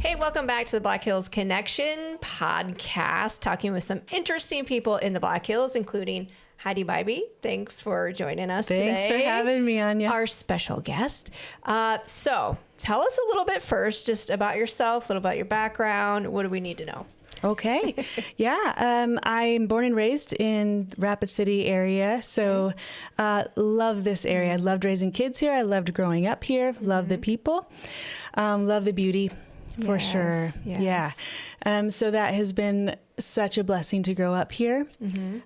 Hey, welcome back to the Black Hills Connection podcast, talking with some interesting people in the Black Hills, including Heidi Bybee. Thanks for joining us today. Thanks for having me, Anya. Our special guest. So tell us a little bit first, just about yourself, a little about your background. What do we need to know? Okay. Yeah. I'm born and raised in Rapid City area. So love this area. I loved raising kids here. I loved growing up here. Love the people. Love the beauty. For sure. Yes. Yeah. So that has been such a blessing to grow up here.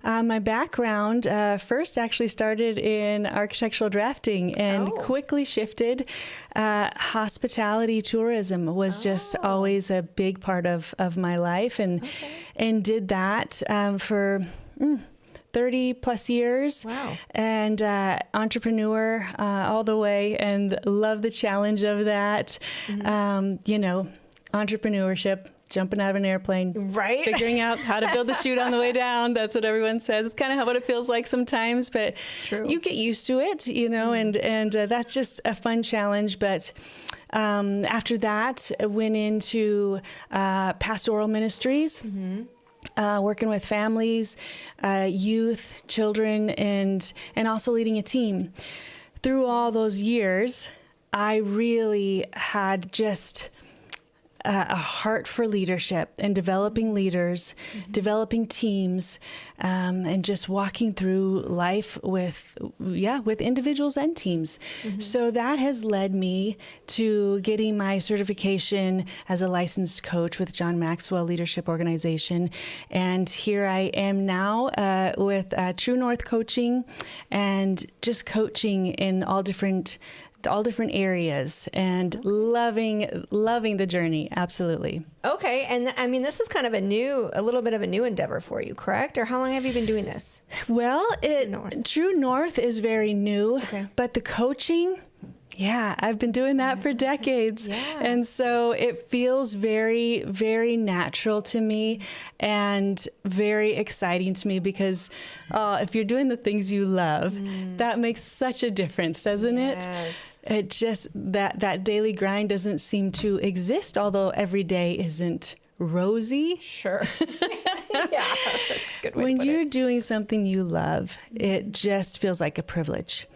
My background first actually started in architectural drafting and quickly shifted. Hospitality tourism was just always a big part of my life, and did that for 30 plus years. Wow. And entrepreneur all the way, and love the challenge of that. Entrepreneurship, jumping out of an airplane, right? Figuring out how to build the chute on the way down. That's what everyone says. It's kind of what it feels like sometimes, but you get used to it, and that's just a fun challenge. But after that, I went into pastoral ministries. Working with families, youth, children, and also leading a team. Through all those years, I really had just a heart for leadership and developing leaders, developing teams, and just walking through life with individuals and teams. So that has led me to getting my certification as a licensed coach with John Maxwell Leadership Organization. And here I am now with True North Coaching, and just coaching in all different areas, and loving the journey. Absolutely. Okay. And I mean, this is kind of a little bit of a new endeavor for you, correct? Or how long have you been doing this? Well, True North is very new, but the coaching, I've been doing that for decades. And so it feels very, very natural to me and very exciting to me, because if you're doing the things you love, that makes such a difference, doesn't it? It just, that daily grind doesn't seem to exist, although every day isn't rosy. Sure. That's a good way when to put you're it. doing something you love, it just feels like a privilege.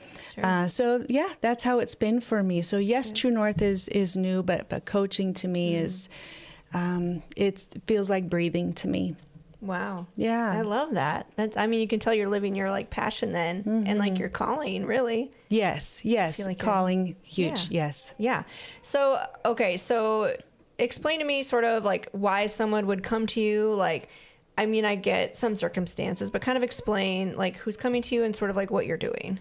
So that's how it's been for me. So yes, True North is new, but coaching to me is, it feels like breathing to me. Wow. Yeah. I love that. You can tell you're living your passion then, and your calling, really. Yes. Like calling, huge. Yes. Yeah. So, so explain to me sort of why someone would come to you. I get some circumstances, but kind of explain who's coming to you and sort of what you're doing.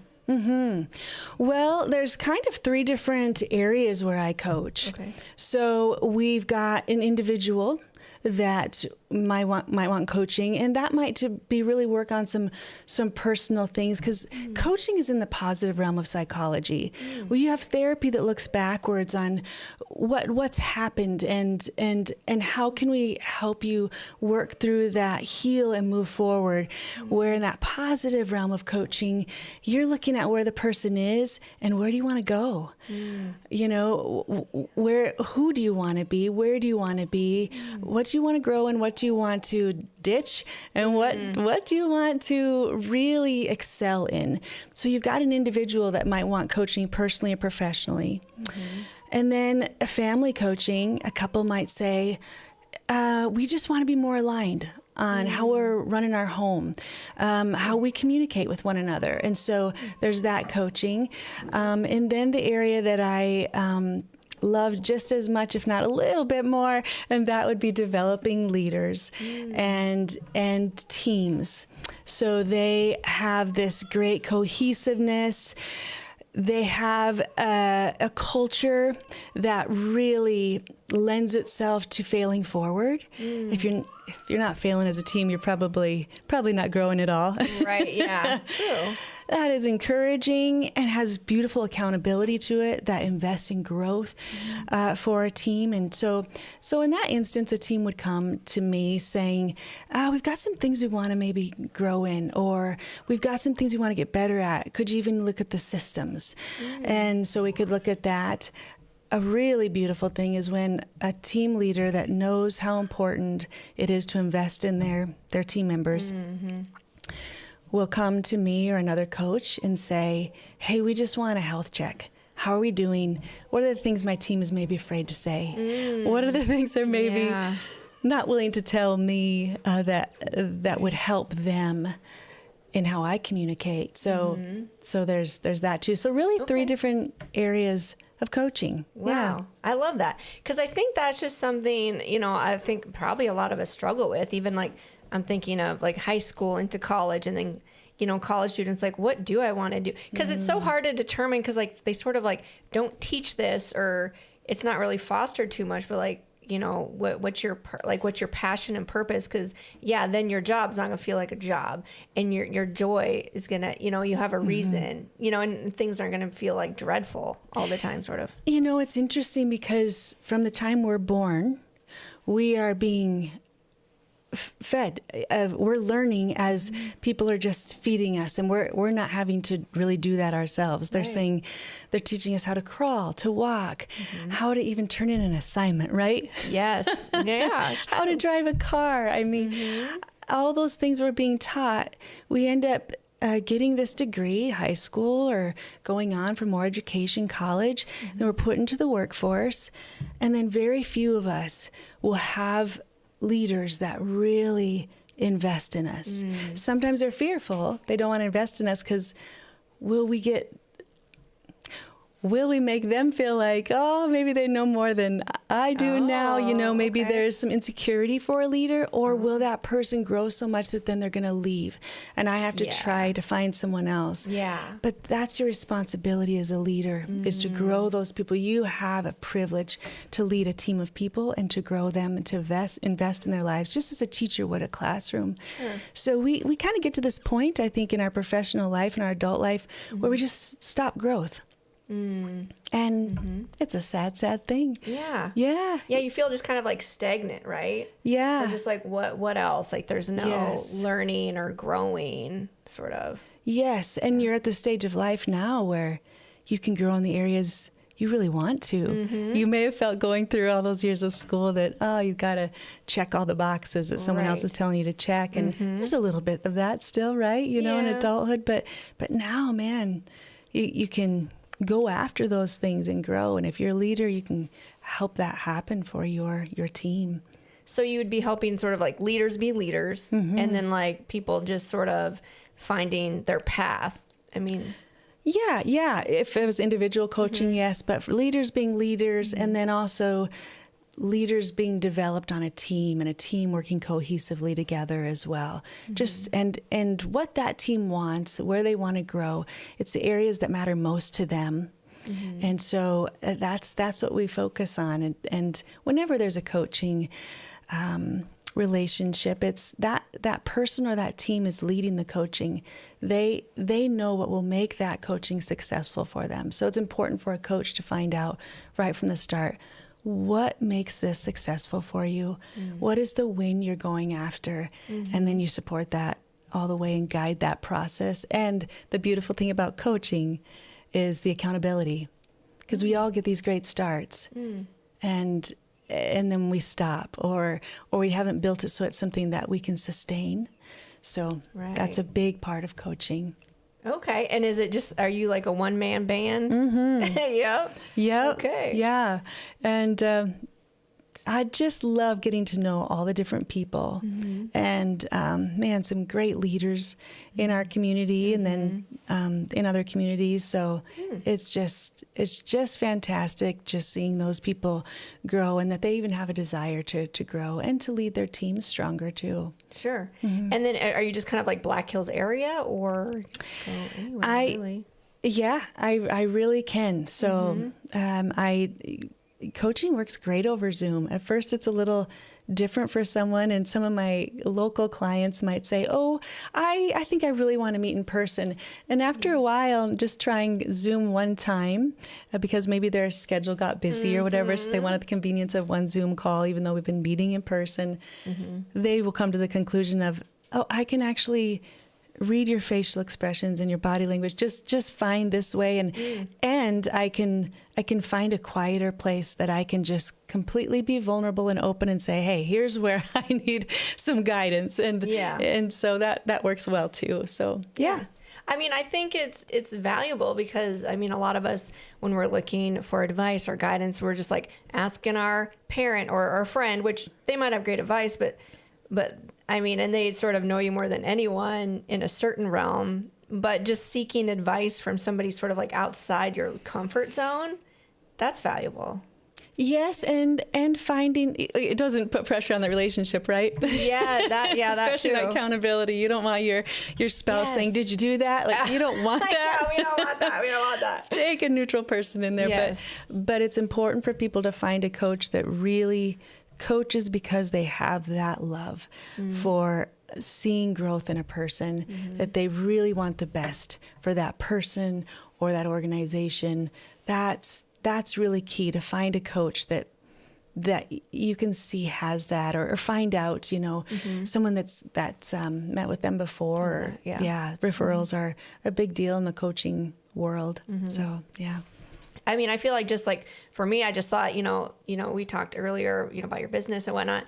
Well, there's kind of 3 different areas where I coach. So we've got an individual that might want coaching, and that might to be really work on some personal things, because coaching is in the positive realm of psychology, where you have therapy that looks backwards on what's happened and how can we help you work through that, heal and move forward. Where in that positive realm of coaching, you're looking at where the person is and where do you want to go. Who do you want to be? Where do you want to be? What do you want to grow, and what do you want to ditch, and what do you want to really excel in? So you've got an individual that might want coaching personally or professionally. And then a family coaching, a couple might say, we just want to be more aligned on how we're running our home, how we communicate with one another. And so there's that coaching. And then the area that I love just as much, if not a little bit more, and that would be developing leaders and teams. So they have this great cohesiveness. They have a culture that really lends itself to failing forward. If you're not failing as a team, you're probably not growing at all. Right. Yeah. True. that is encouraging and has beautiful accountability to it, that invests in growth for a team. And so in that instance, a team would come to me saying, we've got some things we want to maybe grow in, or we've got some things we want to get better at. Could you even look at the systems? And so we could look at that. A really beautiful thing is when a team leader that knows how important it is to invest in their team members will come to me or another coach and say, hey, we just want a health check. How are we doing? What are the things my team is maybe afraid to say? What are the things they're maybe not willing to tell me that would help them in how I communicate? So there's that too. So really 3 different areas of coaching. Wow. Yeah. I love that. Because I think that's just something, I think probably a lot of us struggle with. Even like I'm thinking of like high school into college, and then, college students, like, what do I want to do? Because it's so hard to determine, because like they sort of like don't teach this, or it's not really fostered too much, but like, what's your passion and purpose? Because then your job's not gonna feel like a job, and your joy is gonna, you have a reason, and things aren't gonna feel like dreadful all the time, sort of. It's interesting because from the time we're born, we are being fed. We're learning as people are just feeding us, and we're not having to really do that ourselves. They're saying, they're teaching us how to crawl, to walk, how to even turn in an assignment, right? Yes. Yeah. How to drive a car. I mean, all those things we're being taught. We end up getting this degree, high school, or going on for more education, college, then we're put into the workforce, and then very few of us will have leaders that really invest in us. Sometimes they're fearful. They don't want to invest in us because will we make them feel like, oh, maybe they know more than I do now? Maybe there's some insecurity for a leader, or will that person grow so much that then they're going to leave and I have to try to find someone else? Yeah. But that's your responsibility as a leader, is to grow those people. You have a privilege to lead a team of people and to grow them and to invest in their lives, just as a teacher would a classroom. Sure. So we kind of get to this point, I think, in our professional life and our adult life where we just stop growth. And it's a sad thing. Yeah. Yeah. Yeah, you feel just kind of like stagnant, right? Yeah. Or just like, what else? Like there's no learning or growing, sort of. Yes, and you're at the stage of life now where you can grow in the areas you really want to. You may have felt going through all those years of school that, you've got to check all the boxes that someone else is telling you to check. And there's a little bit of that still, right? In adulthood. But now, man, you can go after those things and grow. And if you're a leader, you can help that happen for your team. So you would be helping sort of like leaders be leaders, and then like people just sort of finding their path. I mean... Yeah. If it was individual coaching, yes, but for leaders being leaders, and then also leaders being developed on a team, and a team working cohesively together as well. Just and what that team wants, where they want to grow, it's the areas that matter most to them. And so that's what we focus on. And whenever there's a coaching relationship, it's that person or that team is leading the coaching. They know what will make that coaching successful for them. So it's important for a coach to find out right from the start, what makes this successful for you? What is the win you're going after? And then you support that all the way and guide that process. And the beautiful thing about coaching is the accountability, because we all get these great starts and then we stop, or we haven't built it so it's something that we can sustain. So that's a big part of coaching. Okay. And is it just, are you like a one-man band? Yep. Okay. Yeah. And I just love getting to know all the different people. And man, some great leaders in our community, and then in other communities. So it's just fantastic just seeing those people grow, and that they even have a desire to grow and to lead their teams stronger too. Sure. And then are you just kind of like Black Hills area, or go anywhere really? Yeah, I really can. So coaching works great over Zoom. At first, it's a little different for someone. And some of my local clients might say, oh, I think I really want to meet in person. And after a while, just trying Zoom one time because maybe their schedule got busy or whatever. So they wanted the convenience of one Zoom call, even though we've been meeting in person. They will come to the conclusion of, oh, I can actually read your facial expressions and your body language. Just find this way, and I can find a quieter place that I can just completely be vulnerable and open and say, hey, here's where I need some guidance, and so that works well too. So yeah. I mean, I think it's valuable because, I mean, a lot of us, when we're looking for advice or guidance, we're just like asking our parent or our friend, which they might have great advice, but I mean, and they sort of know you more than anyone in a certain realm, but just seeking advice from somebody sort of like outside your comfort zone, that's valuable. Yes, and finding it doesn't put pressure on the relationship, right? Yeah, especially that accountability. You don't want your spouse saying, "Did you do that?" Like you don't want that. We don't want that. We don't want that. Take a neutral person in there, yes. but it's important for people to find a coach that really coaches because they have that love for seeing growth in a person, that they really want the best for that person or that organization. That's really key, to find a coach that you can see has that, or find out, someone that's met with them before. Referrals are a big deal in the coaching world. So, yeah. I mean, I feel like just like for me, I just thought, we talked earlier, about your business and whatnot,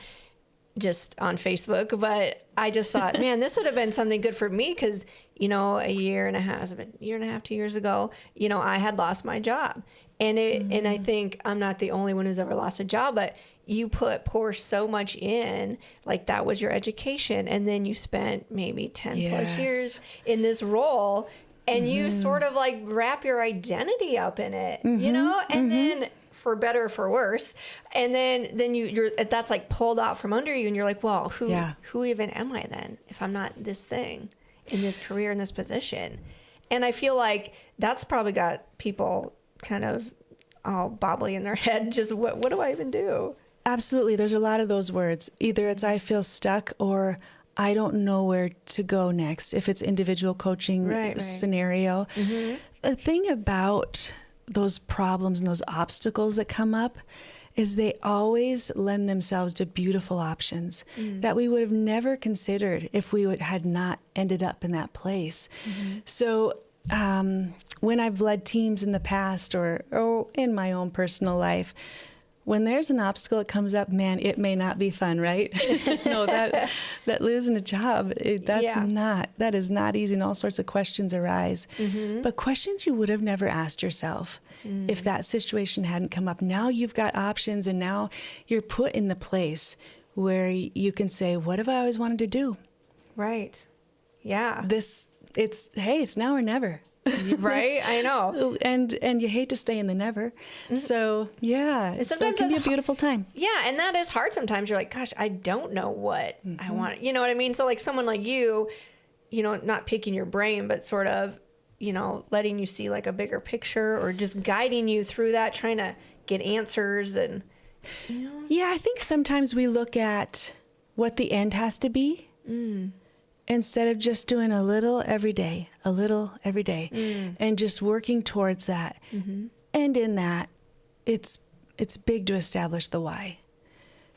just on Facebook, but I just thought, man, this would have been something good for me because, a year and a half, 2 years ago, I had lost my job. And and I think I'm not the only one who's ever lost a job, but you pour so much in, like that was your education. And then you spent maybe 10 plus years in this role. And you sort of like wrap your identity up in it, and then for better or for worse. And then you're that's like pulled out from under you and you're like, well, who even am I then if I'm not this thing in this career, in this position? And I feel like that's probably got people kind of all bobbly in their head. Just what do I even do? Absolutely. There's a lot of those words. Either it's I feel stuck or I don't know where to go next, if it's individual coaching scenario. The thing about those problems and those obstacles that come up is they always lend themselves to beautiful options that we would have never considered if we had not ended up in that place. So when I've led teams in the past or in my own personal life, when there's an obstacle that comes up, man, it may not be fun, right? No, that losing a job, that is not easy, and all sorts of questions arise. But questions you would have never asked yourself if that situation hadn't come up. Now you've got options, and now you're put in the place where you can say, what have I always wanted to do? Right. Yeah. It's now or never. Right, I know, and you hate to stay in the never. So so it can be a beautiful time. Yeah, and that is hard sometimes. You're like, gosh, I don't know what I want. You know what I mean? So like someone like you, not picking your brain, but sort of, letting you see like a bigger picture, or just guiding you through that, trying to get answers and. Yeah, I think sometimes we look at what the end has to be. Instead of just doing a little every day, and just working towards that. And in that, it's big to establish the why.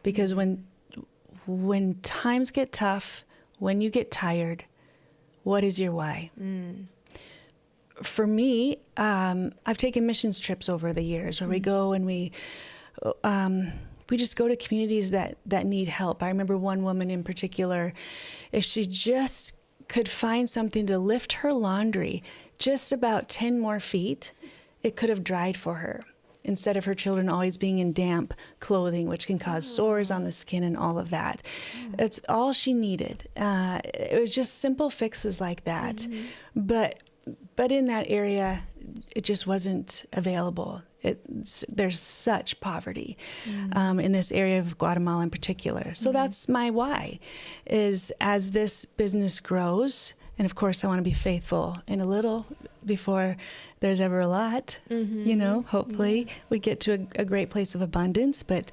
Because when times get tough, when you get tired, what is your why? For me, I've taken missions trips over the years where we go and we just go to communities that need help. I remember one woman in particular, if she just could find something to lift her laundry just about 10 more feet, it could have dried for her, instead of her children always being in damp clothing, which can cause sores on the skin and all of that. It's all she needed. It was just simple fixes like that. But in that area, it just wasn't available. There's such poverty in this area of Guatemala in particular. So that's my why, is as this business grows, and of course I want to be faithful in a little before there's ever a lot, hopefully we get to a great place of abundance, but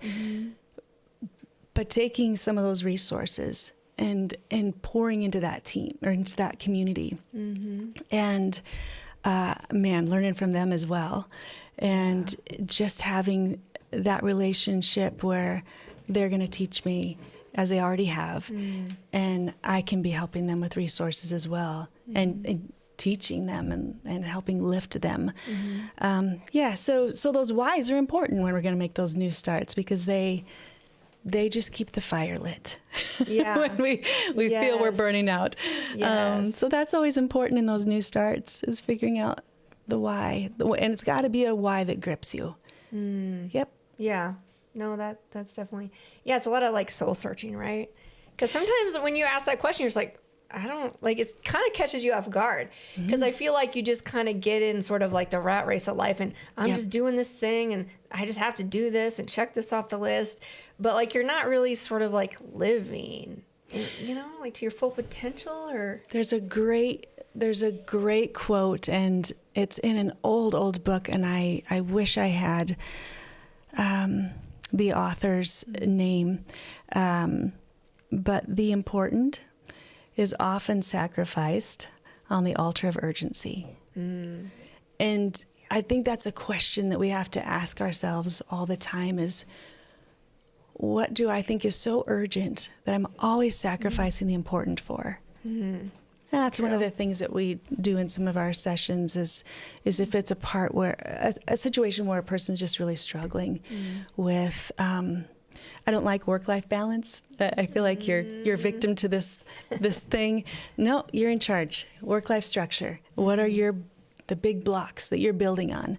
but taking some of those resources and pouring into that team or into that community, and man, learning from them as well, and just having that relationship where they're going to teach me as they already have, and I can be helping them with resources as well, and teaching them and helping lift them. So those whys are important when we're going to make those new starts, because they just keep the fire lit when we feel we're burning out. So that's always important in those new starts, is figuring out the why. And it's got to be a why that grips you. Yep. Yeah. No, that's definitely, it's a lot of like soul searching, right? Because sometimes when you ask that question, you're just like, I don't, like, it kind of catches you off guard, because I feel like you just kind of get in sort of like the rat race of life, and I'm just doing this thing and I just have to do this and check this off the list. But like, you're not really sort of like living, like to your full potential. Or there's a great quote, and it's in an old book, and I wish I had the author's name, but the important is often sacrificed on the altar of urgency. And I think that's a question that we have to ask ourselves all the time, is what do I think is so urgent that I'm always sacrificing the important for? And that's one of the things that we do in some of our sessions is if it's a part where a situation where a person's just really struggling with, I don't like work-life balance. I feel like you're victim to this thing. No, you're in charge. Work-life structure. What are the big blocks that you're building on?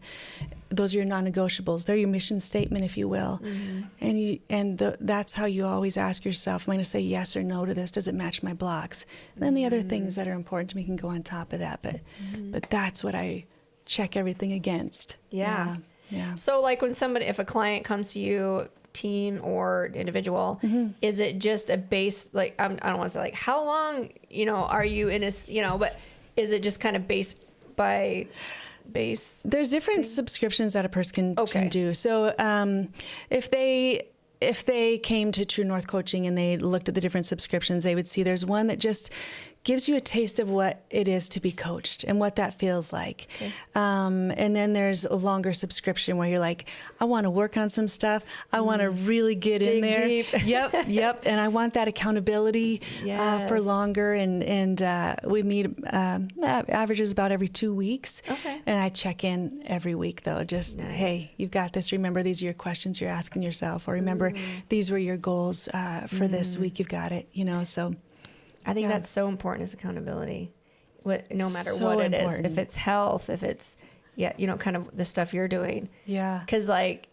Those are your non-negotiables. They're your mission statement, if you will. And that's how you always ask yourself, am I going to say yes or no to this? Does it match my blocks? And then the other things that are important to me can go on top of that. But that's what I check everything against. Yeah. Yeah. So like if a client comes to you, team or individual, is it just a base, like, I don't want to say like, how long, are you in but is it just kind of base by base? There's different subscriptions that a person can do. So if they came to True North Coaching and they looked at the different subscriptions, they would see there's one that just gives you a taste of what it is to be coached and what that feels like. And then there's a longer subscription where you're like, I want to work on some stuff. I want to really get in there. Deep. Yep. And I want that accountability for longer. And we meet averages about every 2 weeks. And I check in every week, though. Just, hey, you've got this. Remember, these are your questions you're asking yourself. Or remember, these were your goals for this week. You've got it. So I think that's so important, is accountability. No matter what it is, if it's health, if it's, kind of the stuff you're doing. Yeah. Because like,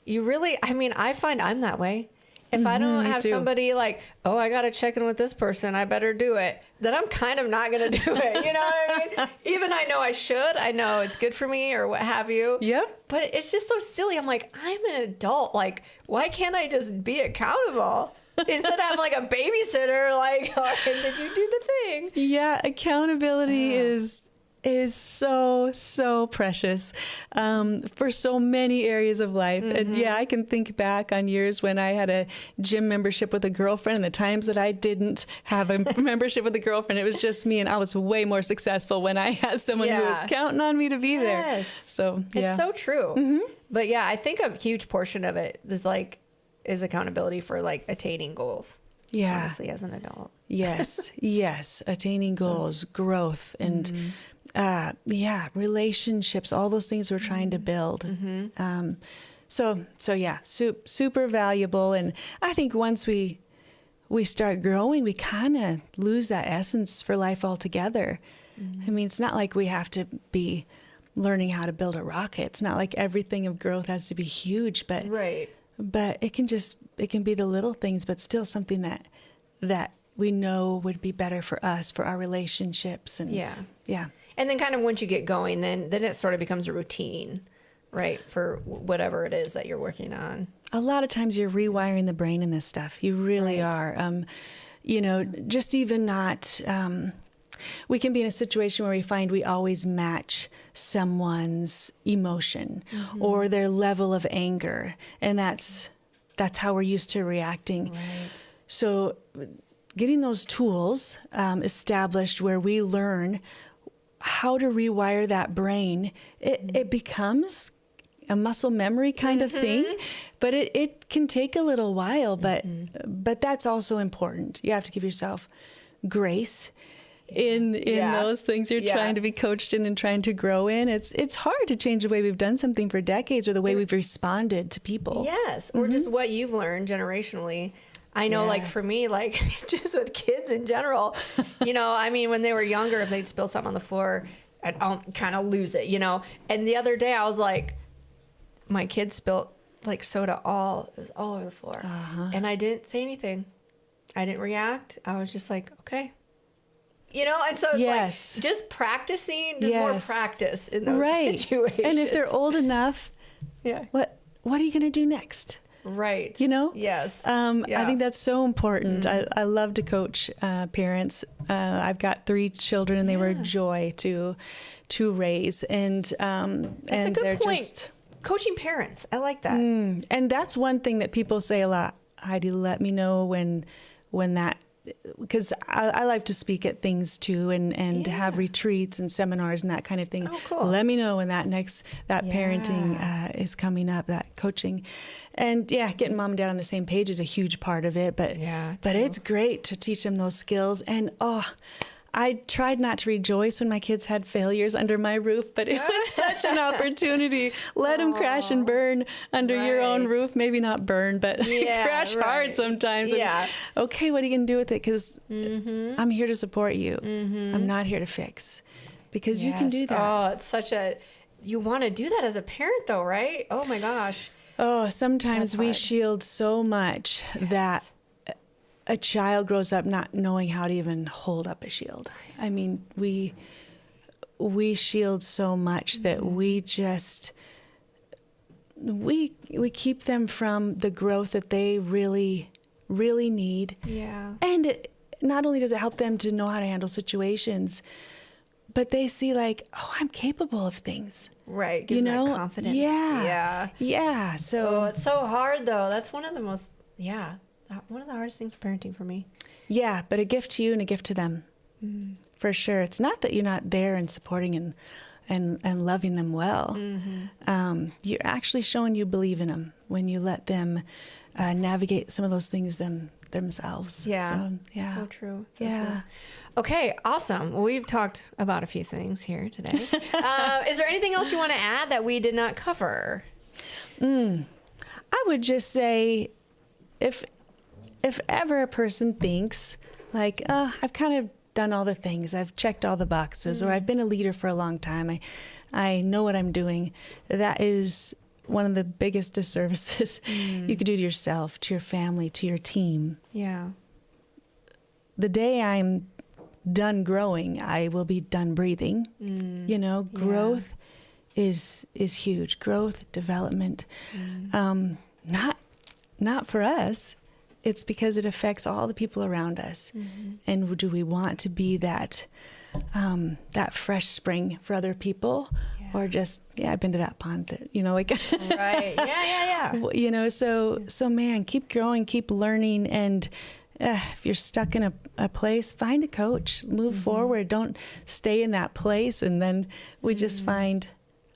I find I'm that way. If I don't have somebody like, oh, I got to check in with this person, I better do it, then I'm kind of not going to do it. You know what I mean? Even I know I should. I know it's good for me or what have you. Yep. But it's just so silly. I'm like, I'm an adult. Like, why can't I just be accountable? Instead of having like a babysitter, like, oh, did you do the thing? Yeah, accountability is so precious for so many areas of life. And I can think back on years when I had a gym membership with a girlfriend, and the times that I didn't have a membership with a girlfriend. It was just me, and I was way more successful when I had someone who was counting on me to be there. So it's so true. But I think a huge portion of it is accountability for like attaining goals. Yeah. Honestly, as an adult. Yes. Attaining goals, growth, and relationships, all those things we're trying to build. Super valuable. And I think once we start growing, we kind of lose that essence for life altogether. I mean, it's not like we have to be learning how to build a rocket. It's not like everything of growth has to be huge, but it can be the little things, but still something that we know would be better for us, for our relationships. And and then kind of once you get going, then it sort of becomes a routine, right? For whatever it is that you're working on. A lot of times you're rewiring the brain in this stuff. You really are. Just even not, we can be in a situation where we find we always match someone's emotion or their level of anger. And that's that's how we're used to reacting. Right. So getting those tools established where we learn how to rewire that brain, it becomes a muscle memory kind of thing, but it can take a little while, but that's also important. You have to give yourself grace in those things you're trying to be coached in and trying to grow in. It's hard to change the way we've done something for decades or the way we've responded to people. Yes, or just what you've learned generationally. I know, like, for me, like, just with kids in general, you know, I mean, when they were younger, if they'd spill something on the floor, I'll kind of lose it, you know? And the other day I was like, my kid spilled, like, soda it was all over the floor. And I didn't say anything. I didn't react. I was just like, okay. You know, and so it's like just practicing, just more practice in those situations. And if they're old enough, what are you going to do next? Right. You know? Yes. I think that's so important. I love to coach parents. I've got 3 children, and they were a joy to raise. And that's a good they're point. Just coaching parents. I like that. And that's one thing that people say a lot. Heidi, let me know when that, because I like to speak at things too, and have retreats and seminars and that kind of thing. Oh, cool. Let me know when that parenting is coming up, that coaching. And getting mom and dad on the same page is a huge part of it. But it's great to teach them those skills. And I tried not to rejoice when my kids had failures under my roof, but it was such an opportunity. Let them crash and burn under your own roof. Maybe not burn, but crash hard sometimes. And, okay, what are you going to do with it? Because I'm here to support you. I'm not here to fix. Because you can do that. Oh, it's such you want to do that as a parent though, right? Oh my gosh. Oh, sometimes we shield so much that a child grows up not knowing how to even hold up a shield. I mean, we shield so much that we just we keep them from the growth that they really need. Yeah. And not only does it help them to know how to handle situations, but they see like, oh, I'm capable of things. Right. Gives that confidence. Yeah. Yeah. So it's so hard though. That's one of the most, one of the hardest things parenting for me. Yeah. But a gift to you and a gift to them. For sure. It's not that you're not there and supporting and loving them well. You're actually showing you believe in them when you let them navigate some of those things themselves. Yeah. So true. So true. Okay, awesome. Well, we've talked about a few things here today. Is there anything else you want to add that we did not cover? I would just say if ever a person thinks like, I've kind of done all the things, I've checked all the boxes, or I've been a leader for a long time, I know what I'm doing, that is one of the biggest disservices you could do to yourself, to your family, to your team. Yeah. The day I'm done growing, I will be done breathing. Growth is huge. Growth, development. Not for us. It's because it affects all the people around us. And do we want to be that fresh spring for other people, or just I've been to that pond that right. Yeah. So man, keep growing, keep learning, and if you're stuck in a place, find a coach, move forward. Don't stay in that place. And then we just find,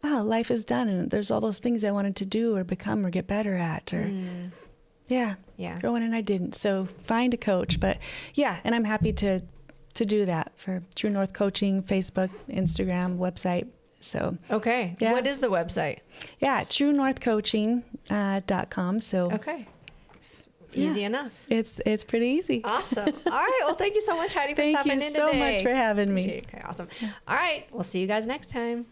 life is done. And there's all those things I wanted to do or become or get better at. Or growing and I didn't. So find a coach. But and I'm happy to do that for True North Coaching, Facebook, Instagram, website. So okay. What is the website? truenorthcoaching.com. So easy enough. It's pretty easy. Awesome. All right. Well, thank you so much, Heidi, for stopping in today. Thank you so much for having me. Okay, awesome. All right. We'll see you guys next time.